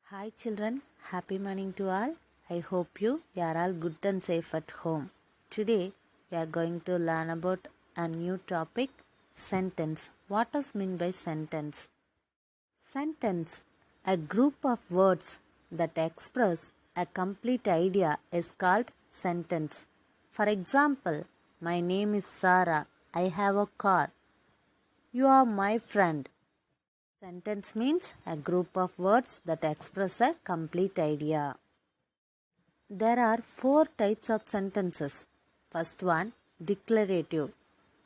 Hi children, happy morning to all. I hope you are all good and safe at home. Today we are going to learn about a new topic, sentence. What does mean by sentence? Sentence, a group of words that express a complete idea is called sentence. For example, my name is Sarah. I have a car. You are my friend. Sentence means a group of words that express a complete idea. There are 4 types of sentences. First one, declarative.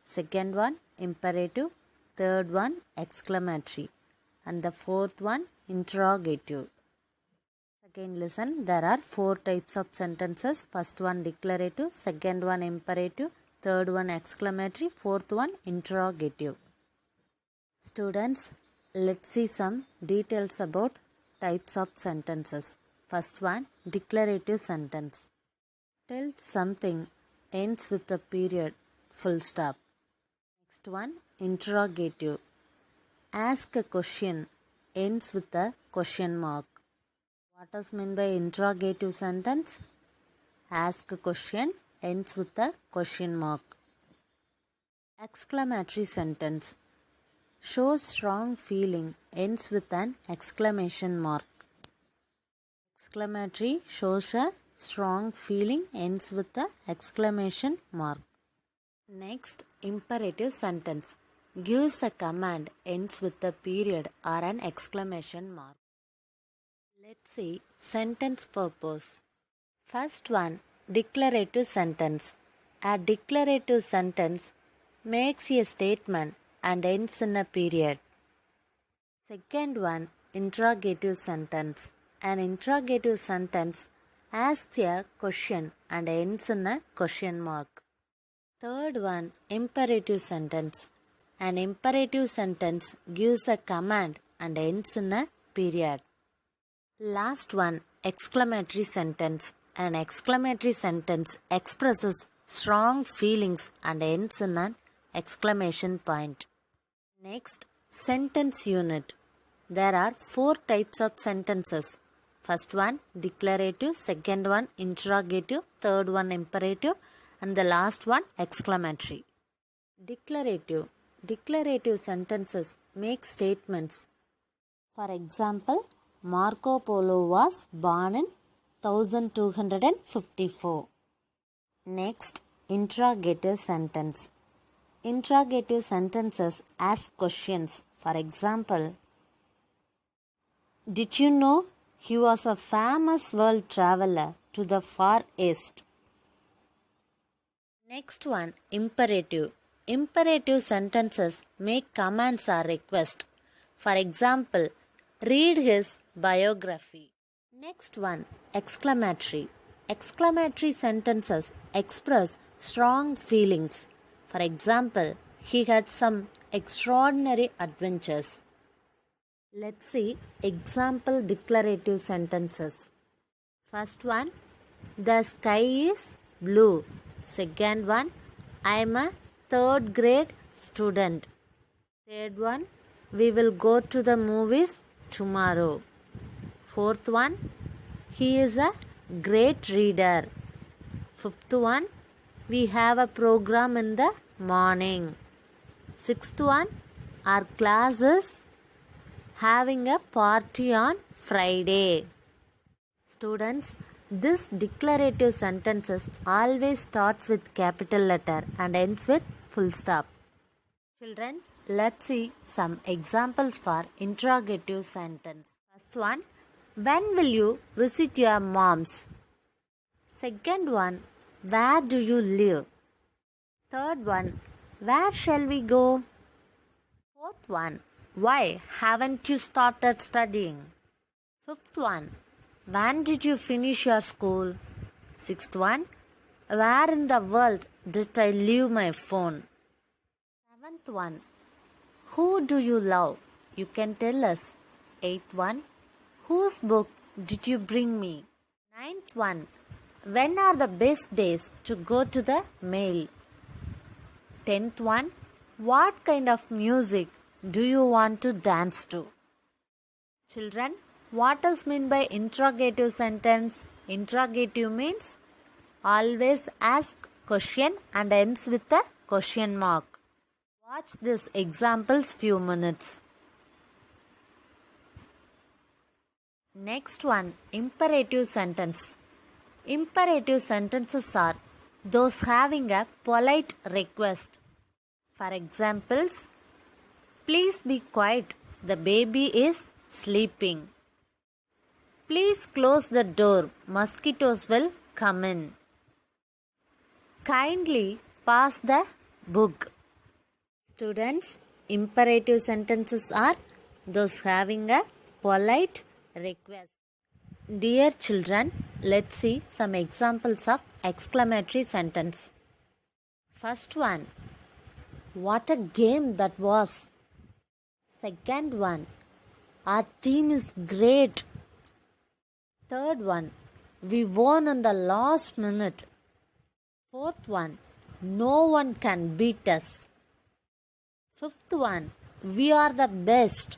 Second one, imperative. Third one, exclamatory. And the fourth one, interrogative. Again listen, there are 4 types of sentences. First one, declarative. Second one, imperative. Third one, exclamatory. Fourth one, interrogative. Students, let's see some details about types of sentences. First one, declarative sentence. Tell something ends with a period, full stop. Next one, interrogative. Ask a question ends with a question mark. What does mean by interrogative sentence? Ask a question ends with a question mark. Exclamatory sentence. Shows strong feeling ends with an exclamation mark. Exclamatory shows a strong feeling ends with the exclamation mark. Next, imperative sentence. Gives a command ends with a period or an exclamation mark. Let's see sentence purpose. First one, declarative sentence. A declarative sentence makes a statement and ends in a period. Second one, interrogative sentence. An interrogative sentence asks a question and ends in a question mark. Third one, imperative sentence. An imperative sentence gives a command and ends in a period. Last one, exclamatory sentence. An exclamatory sentence expresses strong feelings and ends in an exclamation point. Next, sentence unit. There are 4 types of sentences. First one, declarative. Second one, interrogative. Third one, imperative. And the last one, exclamatory. Declarative. Declarative sentences make statements. For example, Marco Polo was born in 1254. Next, interrogative sentence. Interrogative sentences ask questions. For example, did you know he was a famous world traveler to the Far East? Next one, imperative. Imperative sentences make commands or requests. For example, read his biography. Next one, exclamatory. Exclamatory sentences express strong feelings. For example, he had some extraordinary adventures. Let's see example declarative sentences. First one, the sky is blue. Second one, I am a 3rd grade student. Third one, we will go to the movies tomorrow. Fourth one, he is a great reader. Fifth one, we have a program in the morning. Sixth one, our class is having a party on Friday. Students, this declarative sentences always starts with capital letter and ends with full stop. Children, let's see some examples for interrogative sentence. First one, when will you visit your mom's? Second one, where do you live? Third one, where shall we go? Fourth one, why haven't you started studying? Fifth one, when did you finish your school? Sixth one, where in the world did I leave my phone? Seventh one, who do you love? You can tell us. Eighth one, whose book did you bring me? Ninth one, when are the best days to go to the mail? 10th one, what kind of music do you want to dance to? Children, What is meant by interrogative sentence? Interrogative means always ask question and ends with a question mark. Watch this examples few minutes. Next one, imperative sentence. Imperative sentences are those having a polite request. For examples, please be quiet, the baby is sleeping. Please close the door, mosquitoes will come in. Kindly pass the book. Students, imperative sentences are those having a polite request. Dear children, let's see some examples of exclamatory sentence. First one, what a game that was. Second one, our team is great. Third one, we won in the last minute. Fourth one, no one can beat us. Fifth one, we are the best.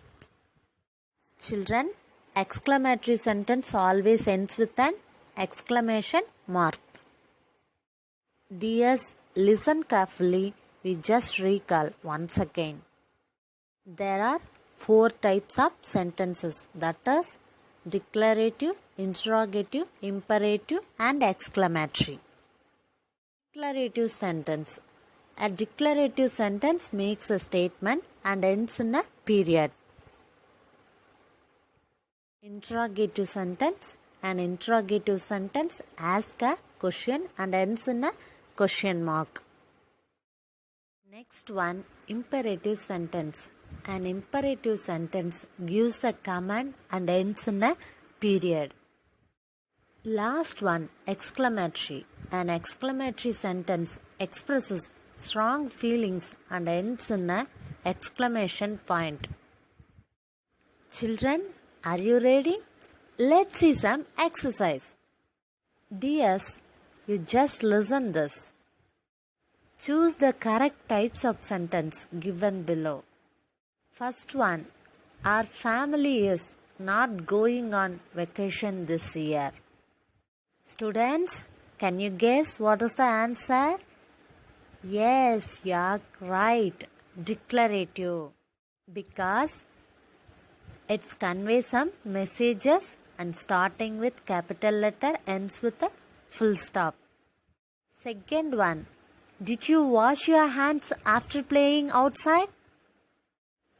Children, exclamatory sentence always ends with an exclamation mark. Dears, listen carefully. We just recall once again. There are 4 types of sentences, that is declarative, interrogative, imperative and exclamatory. Declarative sentence. A declarative sentence makes a statement and ends in a period. Interrogative sentence. An interrogative sentence asks a question and ends in a question mark. Next one, imperative sentence. An imperative sentence gives a command and ends in a period. Last one, exclamatory. An exclamatory sentence expresses strong feelings and ends in a exclamation point. Children, are you ready? Let's see some exercise. Dears, you just listen this. Choose the correct types of sentence given below. First one, our family is not going on vacation this year. Students, can you guess what is the answer? Yes, you are right. Declarative. Because it conveys some messages and starting with capital letter ends with a full stop. Second one, did you wash your hands after playing outside?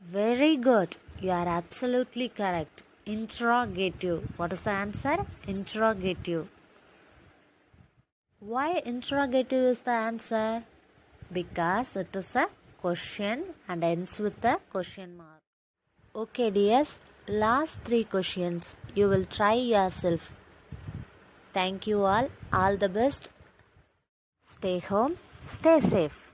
Very good. You are absolutely correct. Interrogative. What is the answer? Interrogative. Why interrogative is the answer? Because it is a question and ends with a question mark. Okay dears, last 3 questions. You will try yourself. Thank you all. All the best. Stay home. Stay safe.